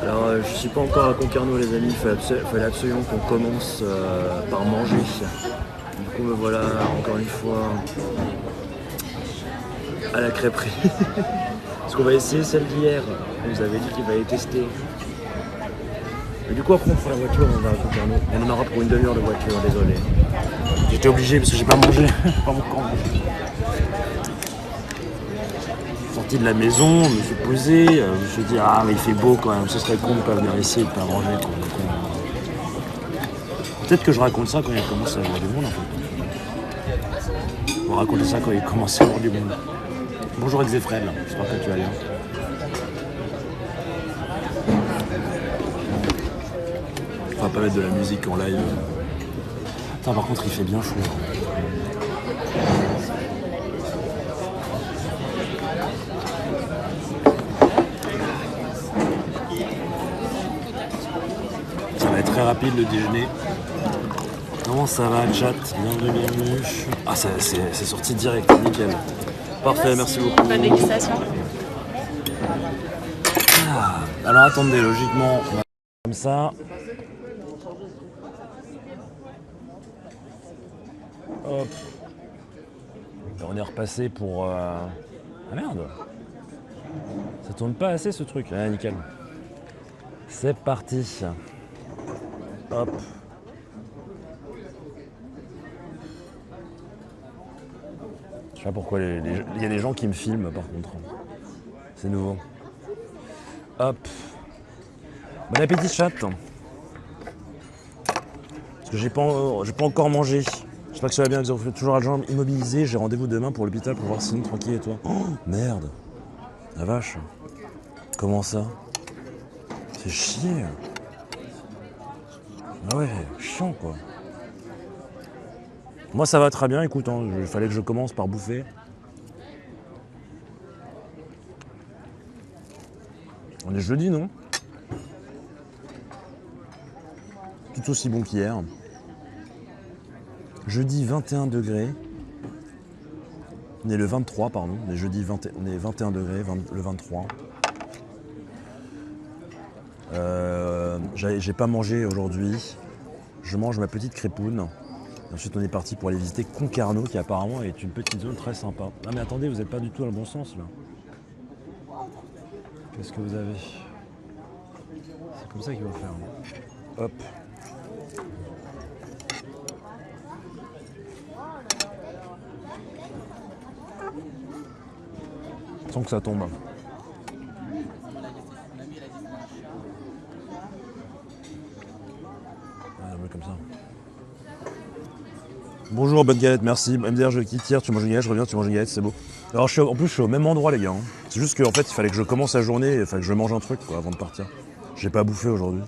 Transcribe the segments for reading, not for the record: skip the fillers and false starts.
Alors, je suis pas encore à Concarneau, les amis. Fallait absolument qu'on commence par manger. Du coup, me voilà encore une fois à la crêperie. Parce qu'on va essayer celle d'hier. On nous avait dit qu'il fallait tester. Mais du coup, après, on prend la voiture, on va à Concarneau. On en aura pour une demi-heure de voiture, désolé. J'étais obligé parce que j'ai pas mangé. Pas mon camp. Sorti de la maison, je me suis posé, je me suis dit ah mais il fait beau quand même, ce serait con de pas venir ici et de pas manger. Peut-être que je raconte ça quand il commence à y avoir du monde en fait. On va raconter ça quand il commence à y avoir du monde. Bonjour Exefred, j'espère que tu vas bien. On va pas mettre de la musique en live. Putain, par contre il fait bien chaud. Ça va être très rapide le déjeuner. Comment ça va, chat? Bienvenue. Ah, c'est sorti direct, nickel. Parfait, merci beaucoup. Bonne dégustation. Ah, alors attendez, logiquement, on va comme ça. Hop. Et on est repassé pour... Ah merde. Ça tourne pas assez ce truc. Ah, nickel. C'est parti. Hop. Je sais pas pourquoi il y a des gens qui me filment par contre. C'est nouveau. Hop. Bon appétit chat. Parce que j'ai pas encore mangé. J'espère que ça va bien. Vous êtes toujours à la jambe immobilisée. J'ai rendez-vous demain pour l'hôpital pour voir sinon tranquille et toi. Oh merde. La vache. Comment ça? C'est chier. Ah ouais, chiant quoi. Moi ça va très bien, écoute, hein, il fallait que je commence par bouffer. On est jeudi, non? Tout aussi bon qu'hier. Jeudi 21 degrés. On est le 23, pardon. On est jeudi 20, on est 21 degrés, le 23. J'ai pas mangé aujourd'hui. Je mange ma petite crêpoune. Ensuite, on est parti pour aller visiter Concarneau, qui apparemment est une petite zone très sympa. Ah mais attendez, vous n'êtes pas du tout dans le bon sens là. Qu'est-ce que vous avez? C'est comme ça qu'il va faire. Hop. Sans que ça tombe. Comme ça. Bonjour, bonne galette, merci. MDR, je quitte hier, tu manges une galette, je reviens, tu manges une galette, c'est beau. Alors, en plus, je suis au même endroit, les gars. Hein. C'est juste qu'en fait, il fallait que je commence la journée, il fallait que je mange un truc quoi, avant de partir. J'ai pas bouffé aujourd'hui.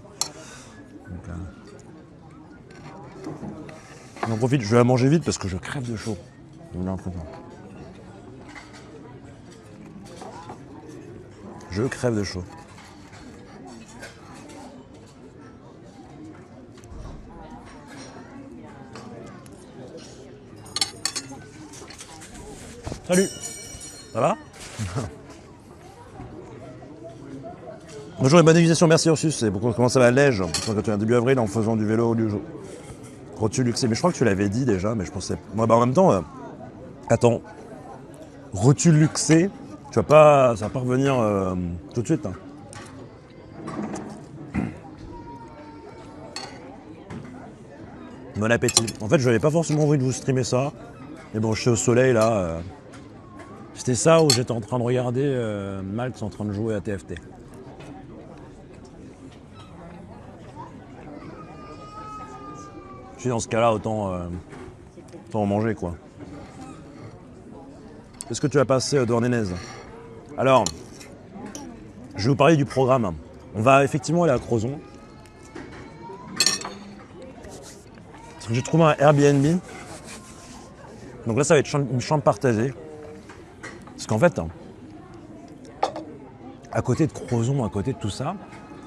On en profite, je vais la manger vite parce que je crève de chaud. Je crève de chaud. Salut. Ça va? Bonjour et bonne dégustation, merci Ursus. C'est pourquoi comment ça va Lège? Quand tu es début avril en faisant du vélo du jour. Rotuluxé, mais je crois que tu l'avais dit déjà, mais je pensais. Moi, en même temps, attends. Rotuluxé, ça va pas revenir tout de suite. Hein. Bon appétit. En fait, je n'avais pas forcément envie de vous streamer ça. Mais bon, je suis au soleil là. C'était ça où j'étais en train de regarder Malx en train de jouer à TFT. Je suis dans ce cas-là, autant en manger quoi. Qu'est-ce que tu as passé Douarnenez? Alors, je vais vous parler du programme. On va effectivement aller à Crozon. Parce que j'ai trouvé un Airbnb. Donc là, ça va être une chambre partagée. Parce qu'en fait, à côté de Crozon, à côté de tout ça,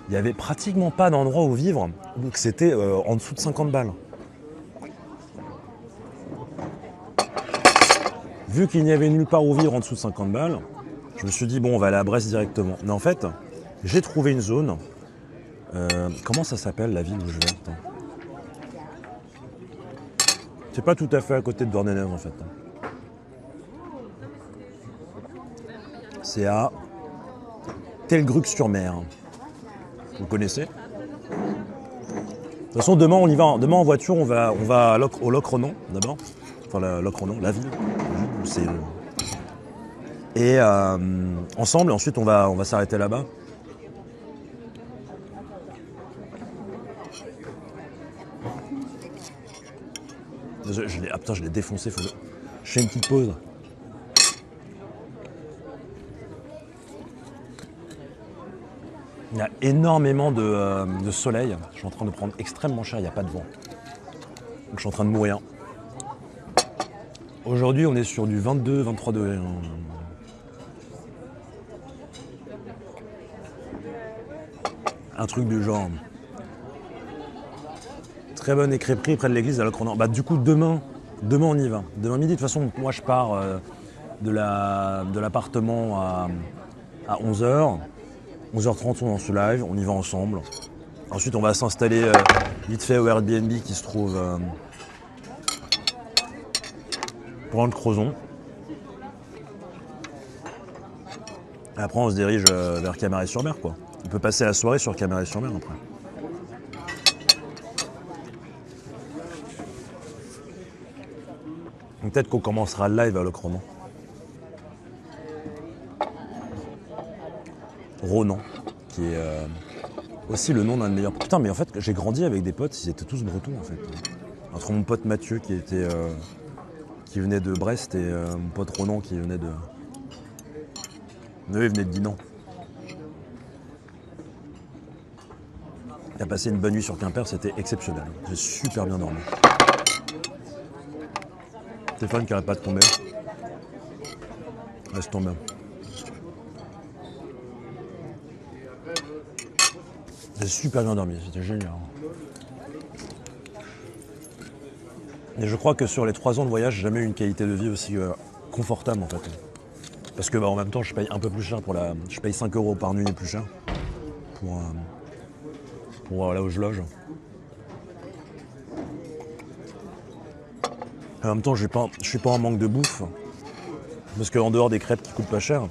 il n'y avait pratiquement pas d'endroit où vivre. Donc c'était en dessous de 50 balles. Vu qu'il n'y avait nulle part où vivre en dessous de 50 balles, Je me suis dit, bon, on va aller à Brest directement. Mais en fait, j'ai trouvé une zone. Comment ça s'appelle la ville où je vais? Attends. C'est pas tout à fait à côté de Douarnenez en fait. C'est à Telgruc-sur-Mer. Vous connaissez? De toute façon, demain on y va. Demain en voiture, on va au Locronan d'abord. Enfin, Locronan, la ville. C'est... Et ensemble, ensuite on va s'arrêter là-bas. Je l'ai défoncé. Je fais une petite pause. Il y a énormément de soleil. Je suis en train de prendre extrêmement cher, il n'y a pas de vent. Donc je suis en train de mourir. Aujourd'hui, on est sur du 22-23 degrés. Un truc du genre. Très bonne crêperie près de l'église à Locronan. Bah du coup, demain on y va. Demain midi, de toute façon, moi je pars de l'appartement à 11h. 11h30, on lance le live, on y va ensemble. Ensuite, on va s'installer vite fait au Airbnb qui se trouve pour le Crozon. Et après, on se dirige vers Camaret-sur-Mer, quoi. On peut passer la soirée sur Camaret-sur-Mer après. Peut-être qu'on commencera le live à Locronan. Ronan, qui est aussi le nom d'un de meilleurs... Putain, mais en fait, j'ai grandi avec des potes, ils étaient tous bretons, en fait. Entre mon pote Mathieu, qui venait de Brest, et mon pote Ronan, qui venait de... Eux, ils venaient de Dinan. Il a passé une bonne nuit sur Quimper, c'était exceptionnel. J'ai super bien dormi. Stéphane qui n'arrête pas de tomber. Laisse tomber. J'ai super bien dormi, c'était génial. Et je crois que sur les 3 ans de voyage, j'ai jamais eu une qualité de vie aussi confortable en fait. Parce que en même temps, je paye un peu plus cher je paye 5 € par nuit et plus cher pour là où je loge. En même temps, je suis pas en manque de bouffe. Parce qu'en dehors des crêpes qui coûtent pas cher,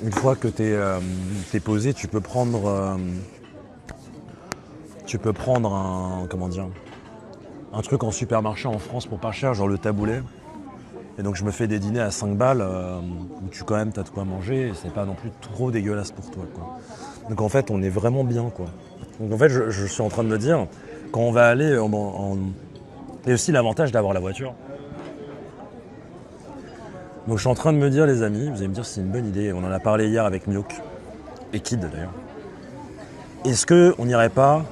une fois que t'es posé, tu peux prendre un truc en supermarché en France pour pas cher, genre le taboulet. Et donc je me fais des dîners à 5 balles où tu quand même t'as de quoi manger et c'est pas non plus trop dégueulasse pour toi, quoi. Donc en fait on est vraiment bien, quoi. Donc en fait je suis en train de me dire, quand on va aller et aussi l'avantage d'avoir la voiture. Donc je suis en train de me dire, les amis, vous allez me dire si c'est une bonne idée, on en a parlé hier avec Miok et Kid d'ailleurs. Est-ce qu'on n'irait pas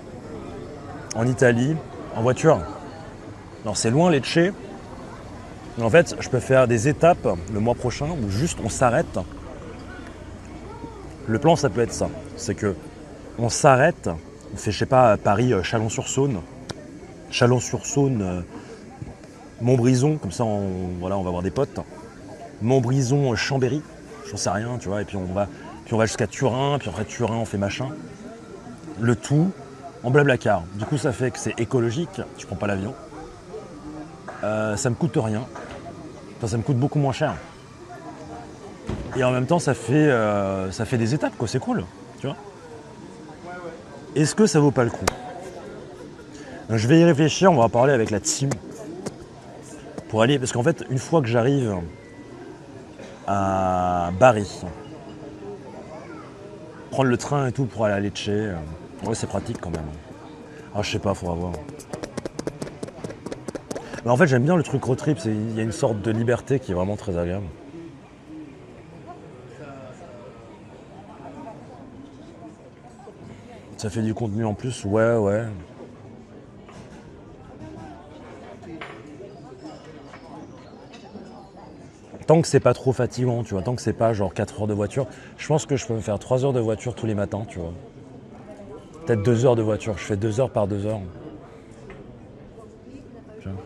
en Italie en voiture? Alors c'est loin Lecce. En fait, je peux faire des étapes le mois prochain où juste on s'arrête. Le plan, ça peut être ça. C'est que on s'arrête, on fait, je sais pas, Paris, Chalon-sur-Saône. Chalon-sur-Saône, Montbrison, comme ça on va voir des potes. Montbrison, Chambéry, j'en sais rien, tu vois, et puis on va jusqu'à Turin, puis après Turin, on fait machin. Le tout en blablacar. Du coup, ça fait que c'est écologique, tu prends pas l'avion. Ça me coûte rien. Enfin, ça me coûte beaucoup moins cher. Et en même temps, ça fait des étapes, quoi. C'est cool, tu vois. Est-ce que ça vaut pas le coup? Donc, je vais y réfléchir, on va en parler avec la team. Pour aller, parce qu'en fait, une fois que j'arrive à Bari, prendre le train et tout pour aller à Lecce, ouais, c'est pratique quand même. Ah, je sais pas, faudra voir. Mais en fait, j'aime bien le truc road trip, il y a une sorte de liberté qui est vraiment très agréable. Ça fait du contenu en plus, ouais. Tant que c'est pas trop fatigant, tu vois, tant que c'est pas genre 4 heures de voiture, je pense que je peux me faire 3 heures de voiture tous les matins, tu vois. Peut-être 2 heures de voiture, je fais 2 heures par 2 heures. Tu vois.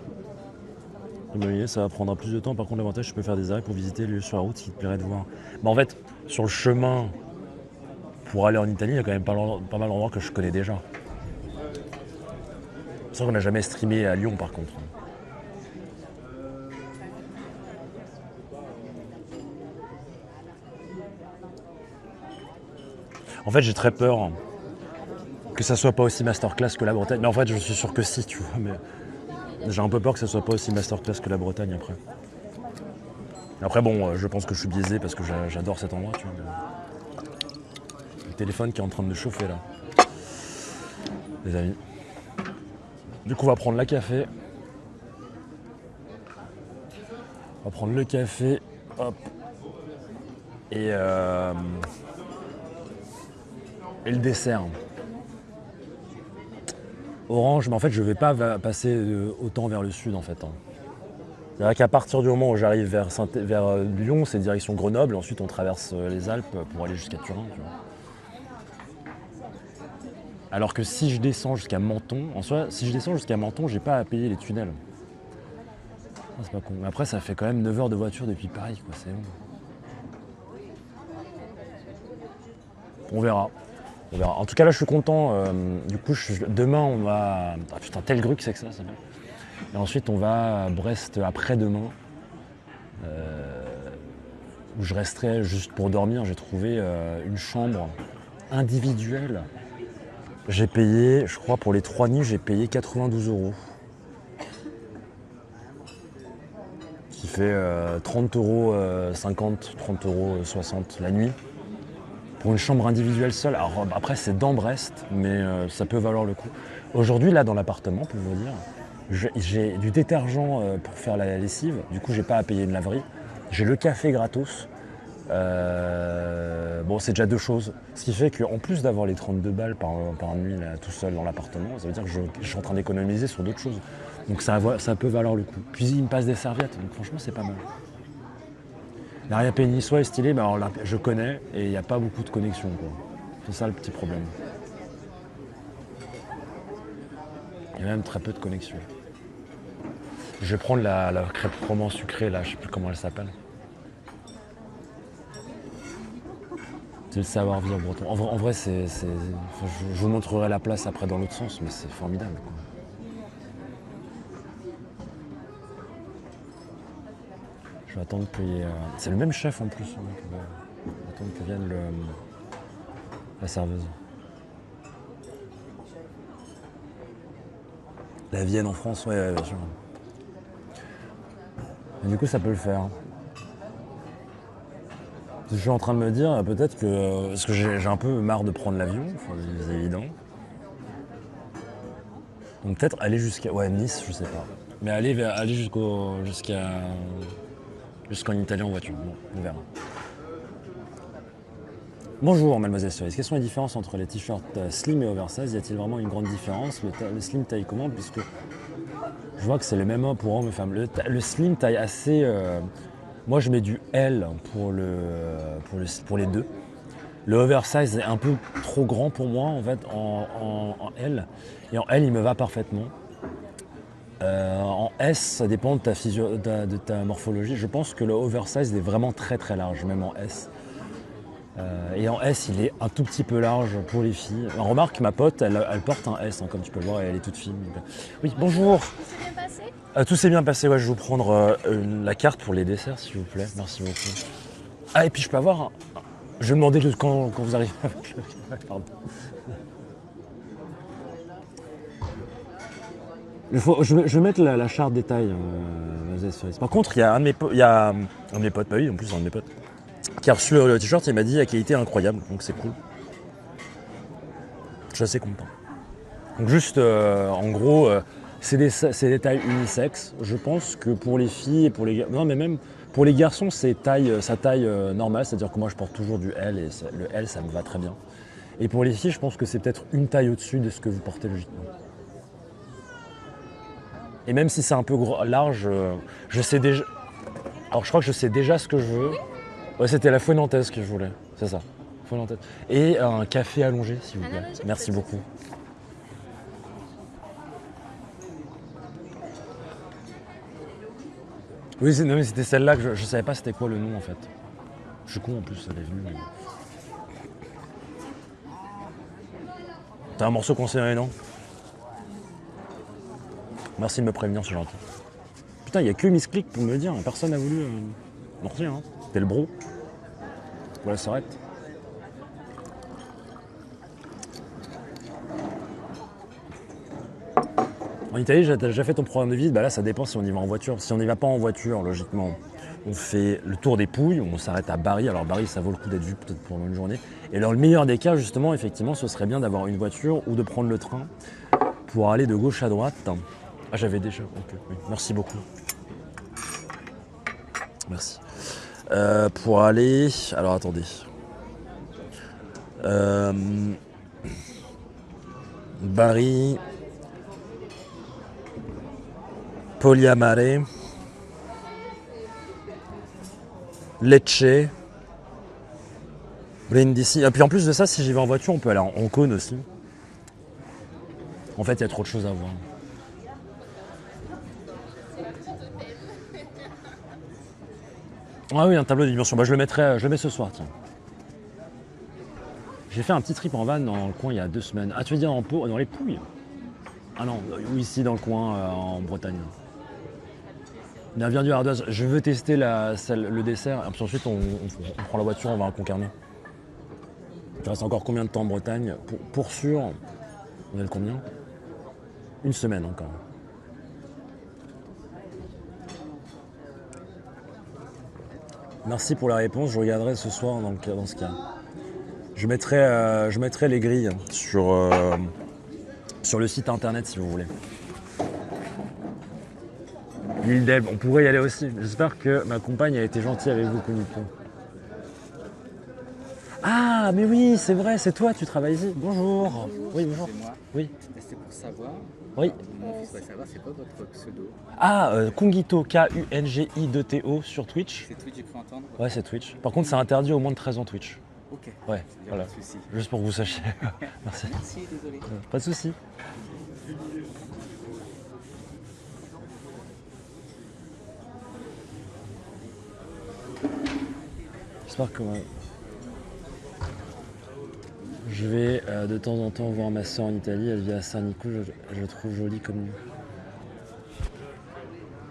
Immobilier, ça va prendre plus de temps. Par contre, l'avantage, tu peux faire des arrêts pour visiter les lieux sur la route qui te plairait de voir. Bah, en fait, sur le chemin pour aller en Italie, il y a quand même pas mal d'endroits que je connais déjà. C'est vrai qu'on n'a jamais streamé à Lyon, par contre. En fait, j'ai très peur que ça soit pas aussi masterclass que la Bretagne. Mais en fait, je suis sûr que si, tu vois. Mais j'ai un peu peur que ça soit pas aussi masterclass que la Bretagne après. Après, bon, je pense que je suis biaisé parce que j'adore cet endroit, tu vois. Le téléphone qui est en train de me chauffer là. Les amis. Du coup, on va prendre le café. On va prendre le café. Hop. Et le dessert. Orange, mais en fait, je vais pas passer autant vers le sud en fait. C'est-à-dire qu'à partir du moment où j'arrive vers Lyon, c'est direction Grenoble. Ensuite, on traverse les Alpes pour aller jusqu'à Turin. Tu vois. Alors que si je descends jusqu'à Menton, en soi, si je descends jusqu'à Menton, j'ai pas à payer les tunnels. Ah, c'est pas con. Mais après, ça fait quand même 9 heures de voiture depuis Paris, quoi. C'est long. On verra. En tout cas, là, je suis content. Du coup, demain, on va... Ah putain, tel gru que c'est que ça va. Et ensuite, on va à Brest après-demain. Où je resterai juste pour dormir. J'ai trouvé une chambre individuelle. J'ai payé, je crois, pour les 3 nuits, j'ai payé 92 €. Qui fait 30,50 €, 30,60 € la nuit. Pour une chambre individuelle seule. Alors après, c'est dans Brest, mais ça peut valoir le coup. Aujourd'hui, là, dans l'appartement, pour vous dire, j'ai du détergent pour faire la lessive. Du coup, j'ai pas à payer une laverie. J'ai le café gratos. Bon, c'est déjà 2 choses. Ce qui fait qu'en plus d'avoir les 32 balles par nuit là, tout seul dans l'appartement, ça veut dire que je suis en train d'économiser sur d'autres choses. Donc ça peut valoir le coup. Puis il me passe des serviettes, donc franchement c'est pas mal. L'Ariapé niçois est stylé, mais alors là, je connais et il n'y a pas beaucoup de connexion. C'est ça le petit problème. Il y a même très peu de connexion. Je vais prendre la crêpe froment sucrée là, je sais plus comment elle s'appelle. C'est le savoir-vivre breton. En vrai, je vous montrerai la place après dans l'autre sens, mais c'est formidable. Quoi. Je vais attendre qu'il y ait... C'est le même chef en plus. Hein, je vais attendre que vienne la serveuse. La Vienne en France, ouais, bien sûr. Et du coup, ça peut le faire. Je suis en train de me dire peut-être que... Parce que j'ai un peu marre de prendre l'avion, c'est évident. Donc peut-être aller jusqu'à... Ouais, Nice, je sais pas. Mais aller jusqu'en Italie en voiture. Bon, on verra. Bonjour, mademoiselle Cerise. Quelles sont les différences entre les t-shirts slim et oversize? Y a-t-il vraiment une grande différence? Le slim taille comment? Puisque je vois que c'est le même homme pour hommes et femmes. Le slim taille assez... Moi, je mets du L pour les deux. Le oversize est un peu trop grand pour moi, en fait, en L. Et en L, il me va parfaitement. En S, ça dépend de ta morphologie. Je pense que le oversize est vraiment très très large, même en S. Et en S, il est un tout petit peu large pour les filles. Remarque, ma pote, elle porte un S, hein, comme tu peux le voir, et elle est toute fine. Donc... Oui, bonjour. Tout s'est bien passé? Tout s'est bien passé, ouais, je vais vous prendre la carte pour les desserts, s'il vous plaît. Merci beaucoup. Ah, et puis je peux avoir... Je vais demander quand vous arrivez. Pardon. Je vais mettre la charte détail. Par contre, il y a un de mes potes, bah oui, en plus, un de mes potes, qui a reçu le t-shirt et il m'a dit la qualité est incroyable, donc c'est cool. Je suis assez content. Donc juste, en gros, c'est des tailles unisexes. Je pense que pour les filles et pour les garçons, non mais même pour les garçons, c'est sa taille normale, c'est-à-dire que moi je porte toujours du L et le L ça me va très bien. Et pour les filles, je pense que c'est peut-être une taille au-dessus de ce que vous portez logiquement. Et même si c'est un peu large, je sais déjà. Alors je crois que je sais déjà ce que je veux. Ouais, c'était la fouille nantaise que je voulais, c'est ça. Fouille nantaise. Et un café allongé, s'il vous plaît. Merci beaucoup. Oui, non, mais c'était celle-là que je savais pas c'était quoi le nom en fait. Je suis con en plus, elle est venue. Mais... T'as un morceau conseillé, non? Merci de me prévenir, c'est gentil. Putain, il n'y a que Miss Click pour me le dire, personne n'a voulu m'en retenir. Hein. C'était le bro. Voilà, ça s'arrête. En Italie, t'as déjà fait ton programme de visite, bah là ça dépend si on y va en voiture. Si on n'y va pas en voiture, logiquement, on fait le tour des Pouilles, on s'arrête à Bari. Alors Bari, ça vaut le coup d'être vu peut-être pour une journée. Et dans le meilleur des cas, justement, effectivement, ce serait bien d'avoir une voiture ou de prendre le train pour aller de gauche à droite. Ah, j'avais déjà. Okay, oui. Merci beaucoup. Merci. Pour aller... Alors attendez. Bari... Poliamare, Lecce, Brindisi. Et puis en plus de ça, si j'y vais en voiture, on peut aller en Cône aussi. En fait, il y a trop de choses à voir. Ah oui, un tableau de dimension. Bah, je le mets ce soir, tiens. J'ai fait un petit trip en van dans le coin il y a 2 semaines. Ah, tu veux dire dans les Pouilles? Ah non, ici dans le coin, en Bretagne. Bienvenue à Ardoise. Je veux tester le dessert. Et puis ensuite, on prend la voiture, on va à Concarneau. Il reste encore combien de temps en Bretagne? Pour sûr, on est le combien? 1 semaine encore. Merci pour la réponse. Je regarderai ce soir dans ce cas. Je mettrai les grilles sur le site internet si vous voulez. L'île d'Elbe, on pourrait y aller aussi. J'espère que ma compagne a été gentille avec vous, Cognito. Ah, mais oui, c'est vrai, c'est toi, tu travailles ici. Bonjour. Bonjour. Oui, bonjour. C'est moi. Oui. C'est pour savoir. Oui. Mon fils voudrait savoir, c'est quoi votre pseudo? Ah, Kungito, K-U-N-G-I-2-T-O sur Twitch. C'est Twitch, j'ai cru entendre. Ouais, c'est Twitch. Par contre, c'est interdit au moins de 13 ans Twitch. Ok. Ouais, voilà. Pas de souci. Juste pour que vous sachiez. Merci. Merci, désolé. Pas de souci. J'espère que je vais de temps en temps voir ma soeur en Italie. Elle vit à Saint-Nico. Je trouve jolie comme.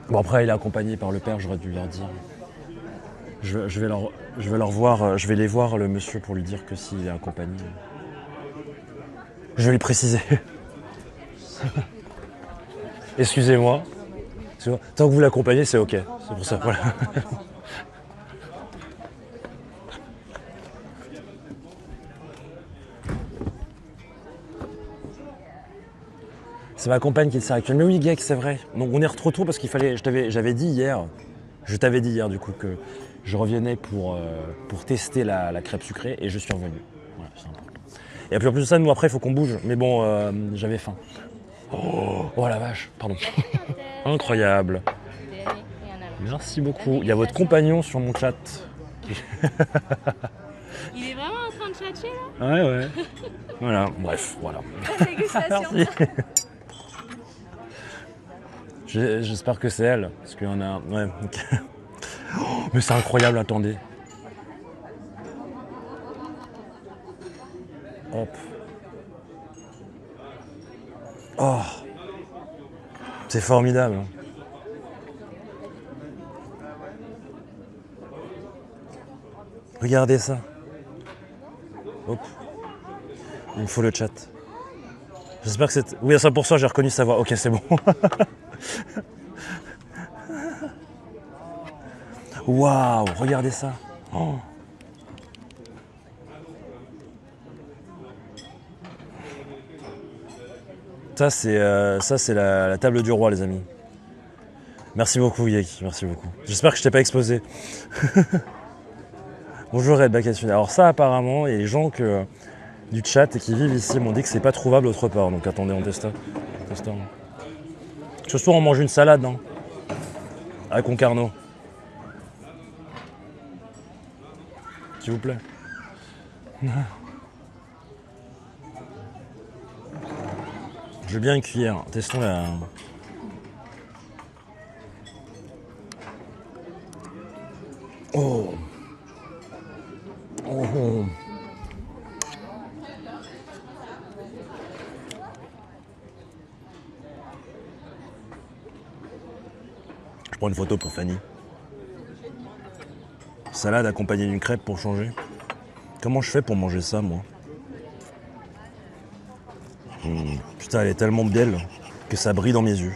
Bon, après, elle est accompagnée par le père. J'aurais dû leur dire. Je vais leur voir. Je vais les voir le monsieur pour lui dire que s'il est accompagné. Je vais lui préciser. Excusez-moi. Tant que vous l'accompagnez, c'est ok. C'est pour ça. Voilà. C'est ma compagne qui est actuellement. Mais oui, Geek, c'est vrai. Donc on est trop tôt parce qu'il fallait. J'avais dit hier. Je t'avais dit hier du coup que je revenais pour tester la crêpe sucrée et je suis revenu. Voilà, c'est important. Et puis en plus de ça, nous après il faut qu'on bouge. Mais bon, j'avais faim. Oh la vache, pardon. Incroyable. Merci beaucoup. Il y a votre compagnon sur mon chat. Il est vraiment en train de tchatcher là? Ouais. Voilà, bref, voilà. Dégustation. J'espère que c'est elle, parce qu'il y en a... Ouais, ok. Oh, mais c'est incroyable, attendez. Hop. Oh. C'est formidable. Regardez ça. Hop. Il me faut le chat. J'espère que c'est... Oui, à 100%, j'ai reconnu sa voix. Ok, c'est bon. Waouh, regardez ça. Oh. Ça, c'est la table du roi, les amis. Merci beaucoup, Yek. Merci beaucoup. J'espère que je t'ai pas exposé. Bonjour, Red Bacatune. Alors ça, apparemment, il y a les gens du chat qui vivent ici m'ont dit que c'est pas trouvable autre part. Donc attendez, on teste. Ce soir, on mange une salade, hein, à Concarneau. S'il vous plaît. Je veux bien une cuillère. Testons la... Oh. Oh, oh. Je prends une photo pour Fanny. Salade accompagnée d'une crêpe pour changer. Comment je fais pour manger ça, moi? Putain, elle est tellement belle que ça brille dans mes yeux.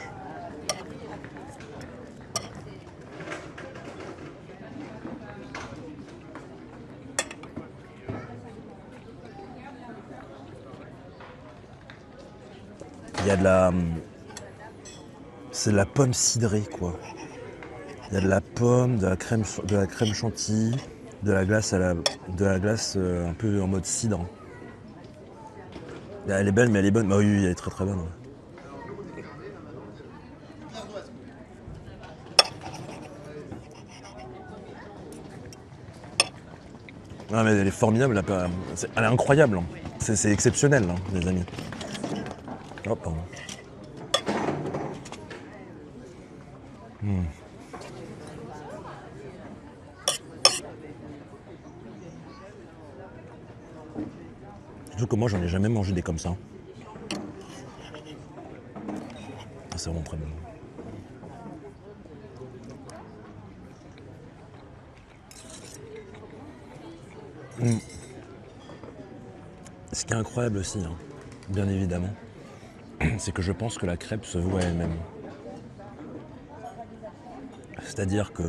Il y a de la... C'est de la pomme cidrée, quoi. Il y a de la pomme, de la crème chantilly, de la glace un peu en mode cidre. Elle est belle, mais elle est bonne. Bah oui, elle est très très bonne. Ouais. Ah, mais elle est formidable, elle est incroyable. C'est exceptionnel, hein, les amis. Oh, pardon. Surtout que moi, j'en ai jamais mangé des comme ça. Ah, c'est vraiment très bon. Ce qui est incroyable aussi, hein, bien évidemment, c'est que je pense que la crêpe se vaut à elle-même. C'est-à-dire que...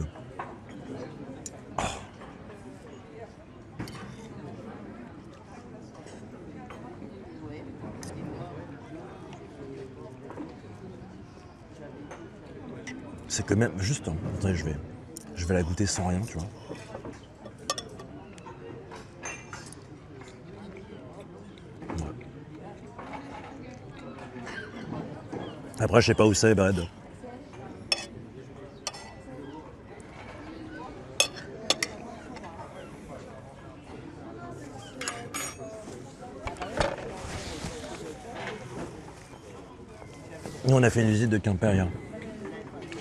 C'est que même... Juste, hein, attendez, je vais la goûter sans rien, tu vois. Ouais. Après, je sais pas où c'est, Brad. Nous, on a fait une visite de Quimper hier.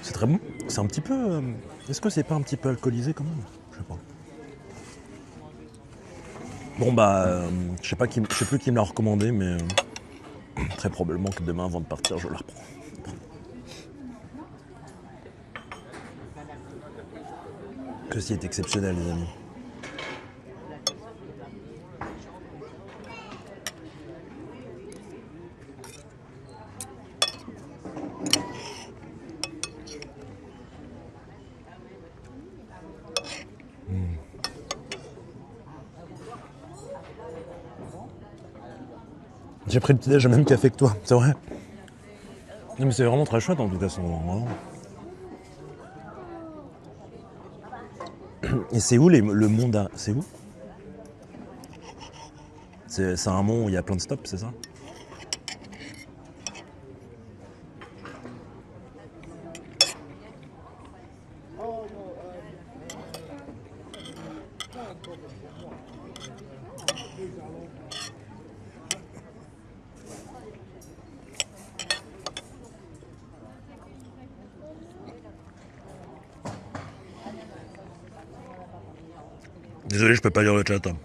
C'est très bon. C'est un petit peu... Est-ce que c'est pas un petit peu alcoolisé quand même? Je sais pas. Bon bah, je sais plus qui me l'a recommandé, mais très probablement que demain, avant de partir, je la reprends. Ceci est exceptionnel, les amis. J'ai pris le petit déj au même café que toi, c'est vrai. Non mais c'est vraiment très chouette en tout cas ce moment. Et c'est où le monde c'est où? C'est un mont où il y a plein de stops, c'est ça? Désolé, je peux pas lire le chat. Hein.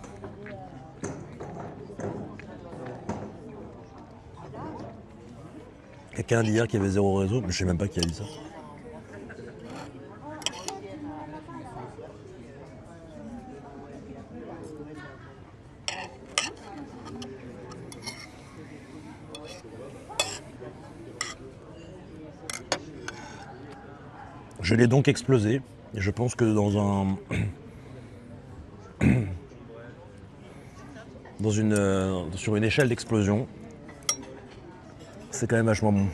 Quelqu'un a dit hier qu'il y avait 0 réseau, mais je sais même pas qui a dit ça. Je l'ai donc explosé, et je pense que sur une échelle d'explosion, c'est quand même vachement bon.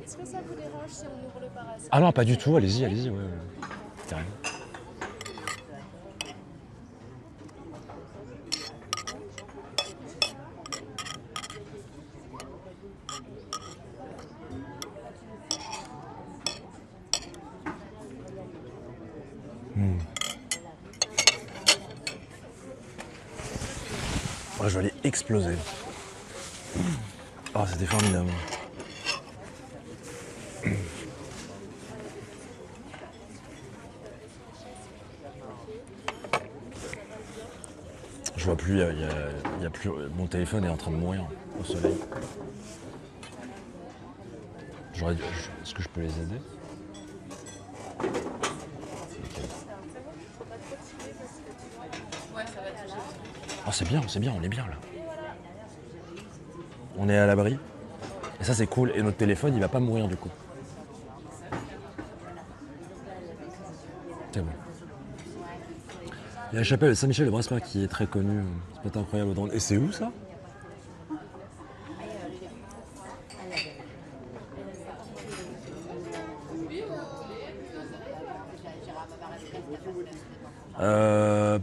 Est-ce que ça vous dérange si on ouvre le parasol? Ah non, pas du tout, allez-y, ouais. Carrément. Oh, je vais aller exploser. Oh, c'était formidable. Je vois plus, il y a plus. Mon téléphone est en train de mourir au soleil. Est-ce que je peux les aider? Oh, c'est bien, on est bien là. On est à l'abri. Et ça c'est cool. Et notre téléphone il va pas mourir du coup. C'est bon. Il y a la chapelle de Saint-Michel de Brasparts qui est très connue. C'est pas incroyable. Et c'est où ça?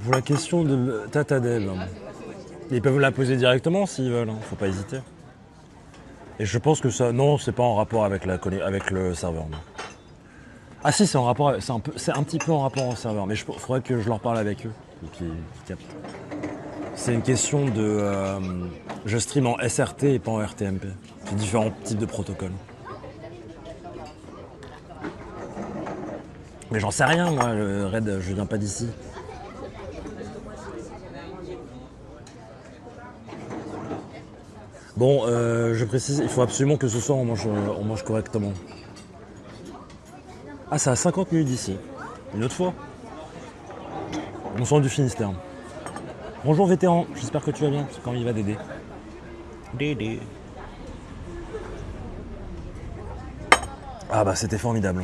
Pour la question de Tatadel, ils peuvent la poser directement s'ils veulent, hein. Faut pas hésiter. Et je pense que ça, non, c'est pas en rapport avec le serveur. Non. Ah si, c'est en rapport, c'est un petit peu en rapport au serveur, mais il faudrait que je leur parle avec eux, qui captent. C'est une question de, je stream en SRT et pas en RTMP. C'est différents types de protocoles. Mais j'en sais rien, moi, le raid, je viens pas d'ici. Bon, je précise, il faut absolument que ce soir on mange correctement. Ah, c'est à 50 minutes d'ici. Une autre fois. On sent du Finistère. Bonjour vétéran, j'espère que tu vas bien. Comment il va Dédé? Dédé. Ah bah c'était formidable.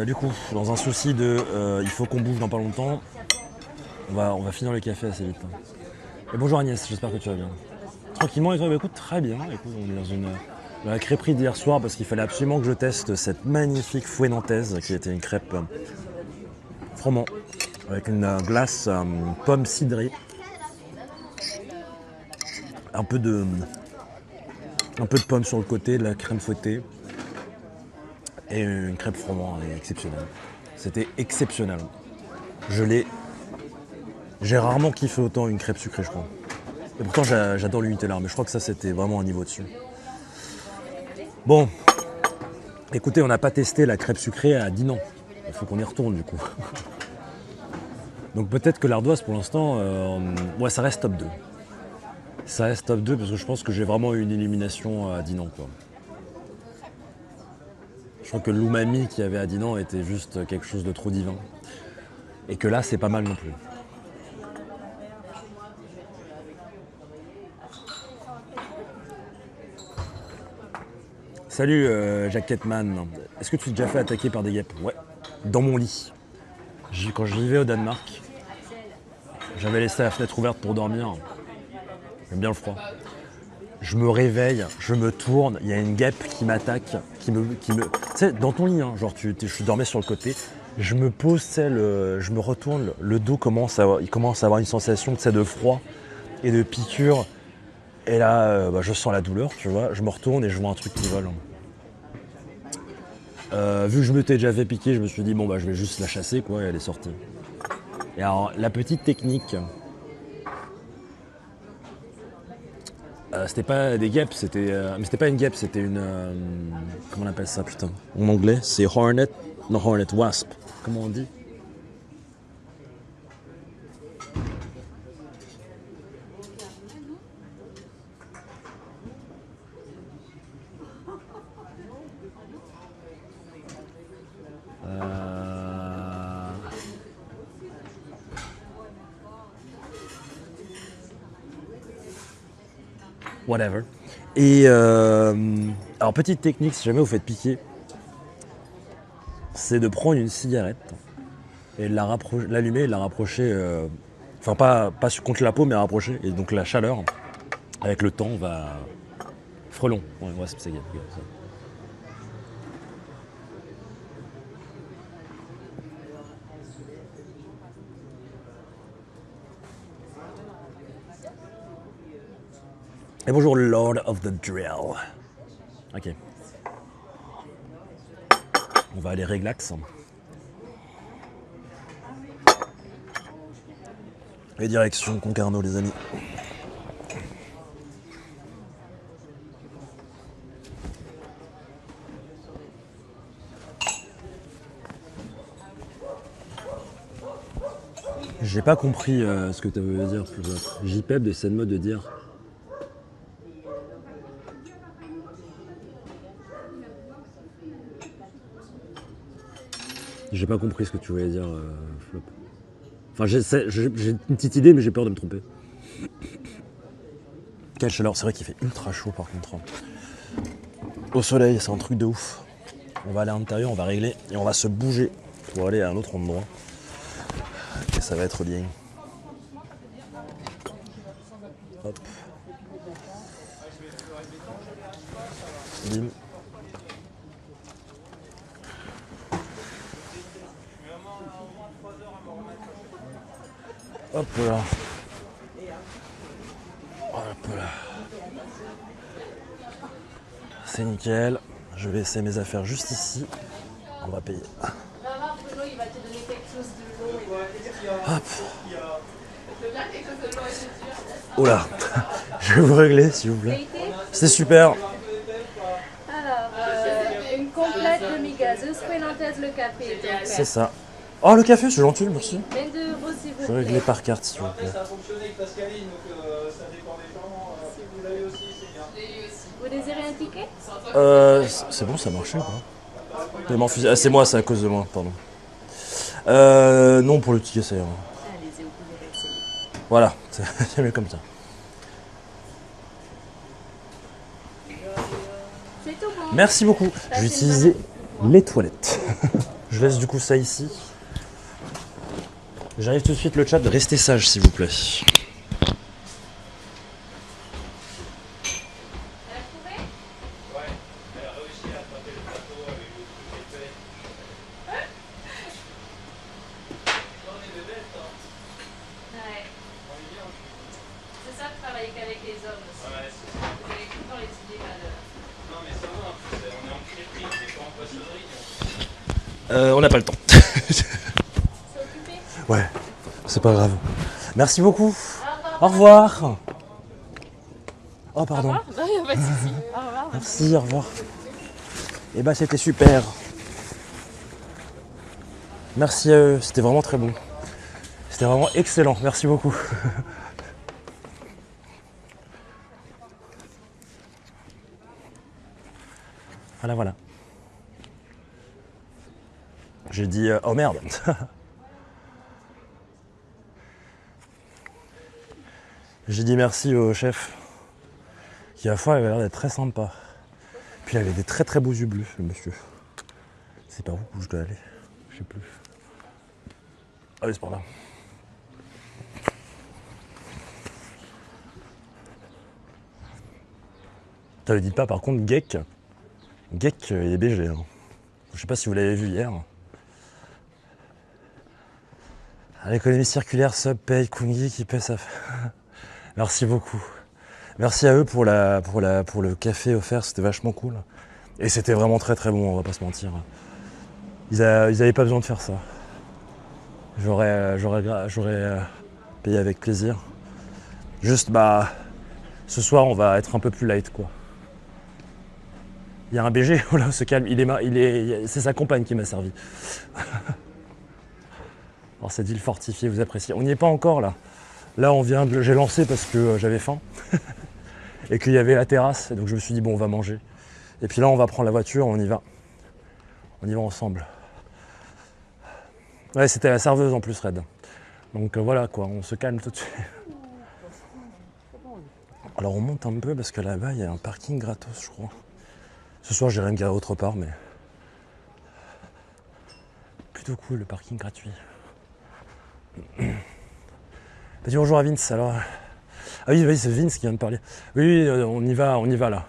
Du coup, dans un souci de il faut qu'on bouffe dans pas longtemps, on va finir le café assez vite. Et bonjour Agnès, j'espère que tu vas bien. Tranquillement et toi, bah, écoute, très bien. Écoute, on est dans la crêperie d'hier soir parce qu'il fallait absolument que je teste cette magnifique fouet nantaise qui était une crêpe froment avec une glace pomme cidrée. Un peu de pomme sur le côté, de la crème fouettée. Et une crêpe froment exceptionnelle. C'était exceptionnel. J'ai rarement kiffé autant une crêpe sucrée, je crois. Et pourtant, j'adore le Nutella, mais je crois que ça, c'était vraiment un niveau dessus. Bon, écoutez, on n'a pas testé la crêpe sucrée à Dinan. Il faut qu'on y retourne, du coup. Donc peut-être que l'ardoise, pour l'instant, ouais, ça reste top 2. Ça reste top 2 parce que je pense que j'ai vraiment eu une élimination à Dinan, quoi. Je crois que l'umami qu'il y avait à Dinan était juste quelque chose de trop divin. Et que là, c'est pas mal non plus. Salut Jacketman. Est-ce que tu t'es déjà fait attaquer par des guêpes? Ouais. Dans mon lit. Quand je vivais au Danemark, j'avais laissé la fenêtre ouverte pour dormir. J'aime bien le froid. Je me réveille, je me tourne, il y a une guêpe qui m'attaque, qui me... Tu sais, dans ton lit, hein, genre je dormais sur le côté, je me pose, je me retourne, le dos il commence à avoir une sensation de froid et de piqûre. Et là, je sens la douleur, tu vois, je me retourne et je vois un truc qui vole. Vu que je m'étais déjà fait piquer, je me suis dit, bon, je vais juste la chasser, quoi, et elle est sortie. Et alors, la petite technique... c'était pas des guêpes, mais c'était pas une guêpe, c'était une... comment on appelle ça, putain? En anglais, c'est hornet, non hornet, wasp. Comment on dit? Whatever. Et alors petite technique, si jamais vous faites piquer, c'est de prendre une cigarette et l'allumer et la rapprocher, enfin pas contre la peau mais rapprocher, et donc la chaleur, avec le temps, va... Frelon, ouais c'est ça. Et bonjour Lord of the Drill. Ok. On va aller réglax. Et direction Concarneau les amis. J'ai pas compris ce que tu veux dire. JPEP, c'est le mode de dire. J'ai pas compris ce que tu voulais dire, Flop. Enfin, j'ai une petite idée, mais j'ai peur de me tromper. Quelle chaleur, c'est vrai qu'il fait ultra chaud par contre. Au soleil, c'est un truc de ouf. On va aller à l'intérieur, on va régler et on va se bouger pour aller à un autre endroit. Et ça va être bien. Hop. Bim. Hop là. Hop là. C'est nickel. Je vais laisser mes affaires juste ici. On va payer. Hop. Oula. Je vais vous régler s'il vous plaît. C'est super. Alors, une complète demi-gazeuse, fouelantaise le café. C'est ça. Oh le café, c'est gentil, merci. 22 € s'il vous Je vais plaît. régler par carte s'il vous plaît. Ça a fonctionné avec Pascaline, donc ça dépend des gens. Si vous l'avez aussi, c'est bien. Vous désirez un ticket? C'est bon, ça marchait ou pas? Paiement fusil. Ah, c'est moi, c'est à cause de moi, pardon. Non, pour le ticket, ça ira. Allez-y, vous pouvez essayer. Voilà, c'est mieux comme ça. C'est tout bon. Merci beaucoup. Je vais utiliser les toilettes. Je laisse du coup ça ici. J'arrive tout de suite le chat, restez sage s'il vous plaît. Ouais. C'est ça de travailler qu'avec les hommes aussi. Ouais, c'est ça. Vous avez tout dans les idées malheurs. Non, mais ça va, en plus, on est en crêperie, on est pas en poissonnerie. On n'a pas le temps. C'est occupé? Ouais, c'est pas grave. Merci beaucoup. Au revoir. Oh pardon. Non, il n'y a pas de souci. Au revoir. Merci, au revoir. Et bah c'était super. Merci à eux, c'était vraiment très bon. C'était vraiment excellent, merci beaucoup. Voilà, voilà. J'ai dit oh merde. J'ai dit merci au chef, qui à la fois avait l'air d'être très sympa. Puis il avait des très très beaux yeux bleus, le monsieur. C'est par où je dois aller? Je sais plus. Allez, c'est par là. Ça le dit pas, par contre, Geek, il est BG. Hein. Je sais pas si vous l'avez vu hier. À l'économie circulaire, sub, paye, Kungi qui paie ça. Merci beaucoup. Merci à eux pour le café offert, c'était vachement cool. Et c'était vraiment très très bon, on va pas se mentir. Ils avaient pas besoin de faire ça. J'aurais payé avec plaisir. Juste, bah, ce soir, on va être un peu plus light, quoi. Il y a un BG, oh là, se calme, c'est sa compagne qui m'a servi. Alors, cette ville fortifiée, vous appréciez. On n'y est pas encore, là. Là, j'ai lancé parce que j'avais faim. Et qu'il y avait la terrasse, donc je me suis dit, bon, on va manger. Et puis là, on va prendre la voiture, on y va. On y va ensemble. Ouais, c'était la serveuse en plus, Red. Donc voilà, quoi, on se calme tout de suite. Alors on monte un peu parce que là-bas, il y a un parking gratos, je crois. Ce soir, j'irai me garer autre part, mais... Plutôt cool, le parking gratuit. Dis bonjour à Vince, alors... Ah oui, c'est Vince qui vient de parler. Oui, on y va là.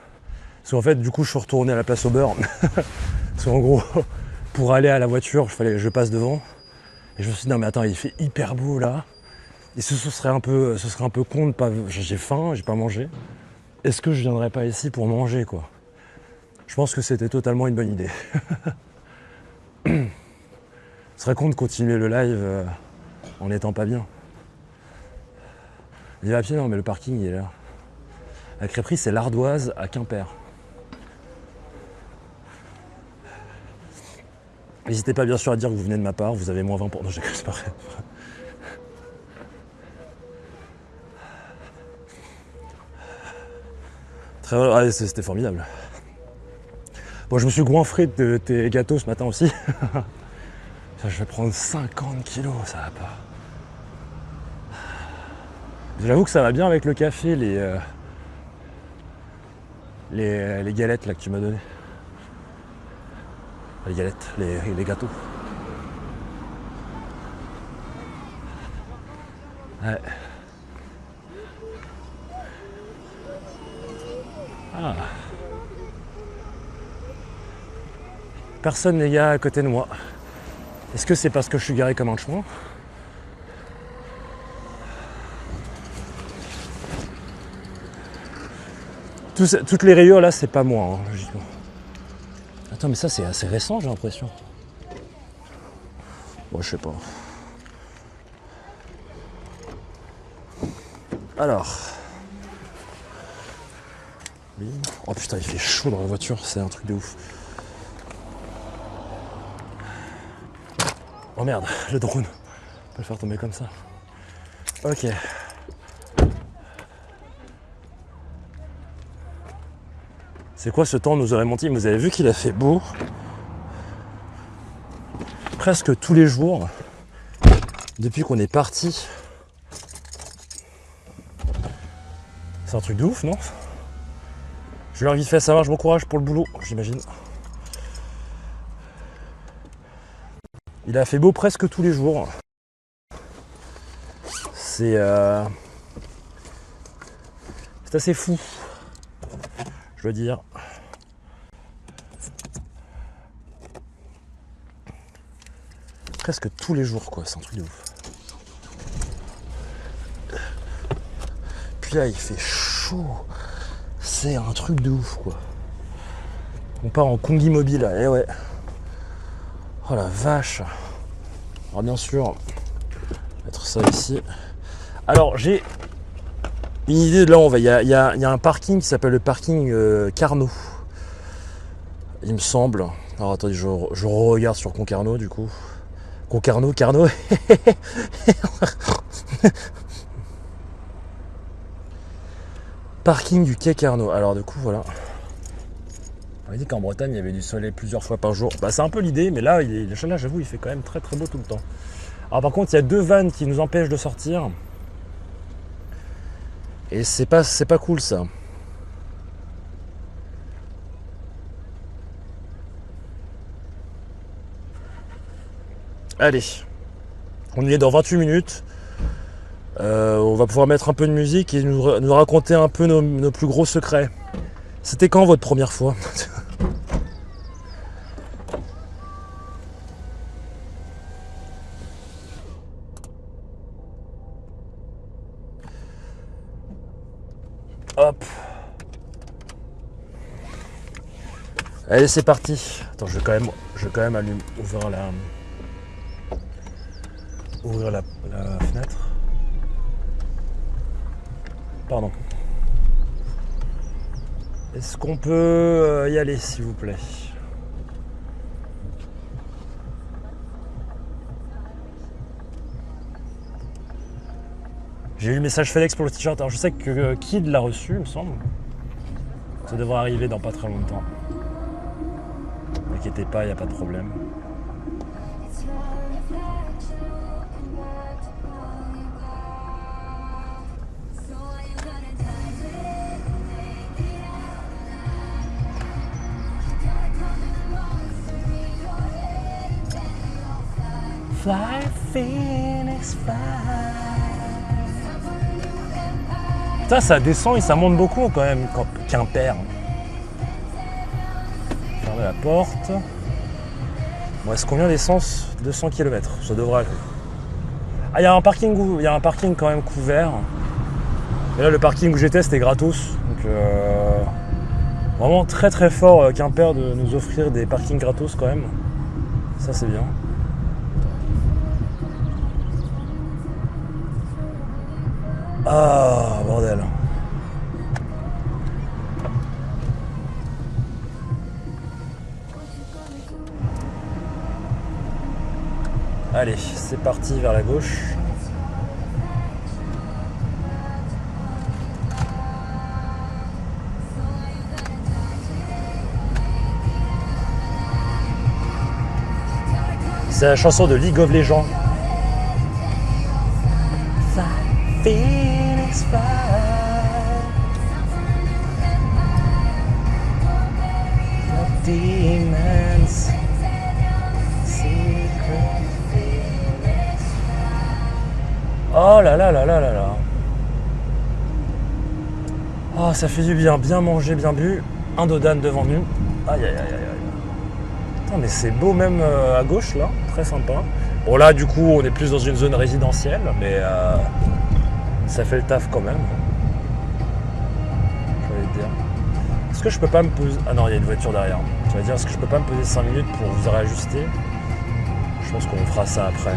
Parce qu'en fait, du coup, je suis retourné à la place au beurre. Parce qu'en gros, pour aller à la voiture, je passe devant. Et je me suis dit, non mais attends, il fait hyper beau là. Et ce serait un peu con de pas... J'ai faim, j'ai pas mangé. Est-ce que je viendrais pas ici pour manger, quoi? Je pense que c'était totalement une bonne idée. Ce serait con de continuer le live en n'étant pas bien. Il va à pied, non, mais le parking, il est là. La crêperie, c'est l'Ardoise à Quimper. N'hésitez pas bien sûr à dire que vous venez de ma part, vous avez moins 20%. Non, c'est pas vrai. Très voilà, ouais, c'était formidable. Bon, je me suis goinfré de tes gâteaux ce matin aussi. Je vais prendre 50 kilos, ça va pas. J'avoue que ça va bien avec le café, les galettes là que tu m'as donné. Les galettes, les gâteaux. Ouais. Ah. Personne n'est gars à côté de moi. Est-ce que c'est parce que je suis garé comme un chouin? Toutes les rayures là, c'est pas moi, hein, logiquement. Attends, mais ça c'est assez récent, j'ai l'impression. Bon, je sais pas. Alors. Oh putain, il fait chaud dans la voiture, c'est un truc de ouf. Oh merde, le drone. On peut le faire tomber comme ça. Ok. C'est quoi ce temps nous aurait menti? Vous avez vu qu'il a fait beau presque tous les jours depuis qu'on est parti. C'est un truc de ouf, non? Je leur ai vite fait, ça marche, bon courage pour le boulot, j'imagine. Il a fait beau presque tous les jours. C'est assez fou, je veux dire. Presque tous les jours, quoi, c'est un truc de ouf. Puis là, il fait chaud. C'est un truc de ouf, quoi. On part en Congi mobile, là. Eh ouais. Oh la vache. Alors bien sûr, mettre ça ici. Alors j'ai une idée de là où on va. Il y a un parking qui s'appelle le parking Carnot. Il me semble. Alors attendez, je regarde sur Concarneau du coup. Concarneau, Carnot. Parking du quai Carnot. Alors du coup voilà. On m'a dit qu'en Bretagne il y avait du soleil plusieurs fois par jour. Bah c'est un peu l'idée, mais là, là j'avoue il fait quand même très très beau tout le temps. Alors par contre il y a 2 vannes qui nous empêchent de sortir. Et c'est pas cool ça. Allez, on y est dans 28 minutes. On va pouvoir mettre un peu de musique et nous raconter un peu nos plus gros secrets. C'était quand votre première fois? Hop. Allez, c'est parti. Attends, je vais quand même ouvrir la fenêtre. Pardon. Est-ce qu'on peut y aller, s'il vous plaît? J'ai eu le message FedEx pour le t-shirt. Alors je sais que Kid l'a reçu, il me semble. Ça devrait arriver dans pas très longtemps. Ne vous inquiétez pas, il n'y a pas de problème. Fly, Phoenix, fly. Ça descend et ça monte beaucoup quand même, Quimper. Fermez la porte. Bon, est-ce combien d'essence? 200 km, ça devrait aller. Ah, il y a un parking quand même couvert. Et là, le parking où j'étais, c'était gratos. Donc, vraiment très très fort Quimper de nous offrir des parkings gratos quand même. Ça, c'est bien. Ah, bordel. Allez, c'est parti vers la gauche. C'est la chanson de League of Legends. Phoenix Fire. The demons. Secret Phoenix. Oh là là là là là là. Oh, ça fait du bien, bien mangé, bien bu. Un dodane devant nous. Aïe aïe aïe aïe aïe. Putain, mais c'est beau même à gauche là, très sympa. Bon là du coup on est plus dans une zone résidentielle, mais ça fait le taf quand même. Je vais te dire. Est-ce que je peux pas me poser... Ah non, il y a une voiture derrière. Tu vas dire, est-ce que je peux pas me poser 5 minutes pour vous réajuster? Je pense qu'on fera ça après.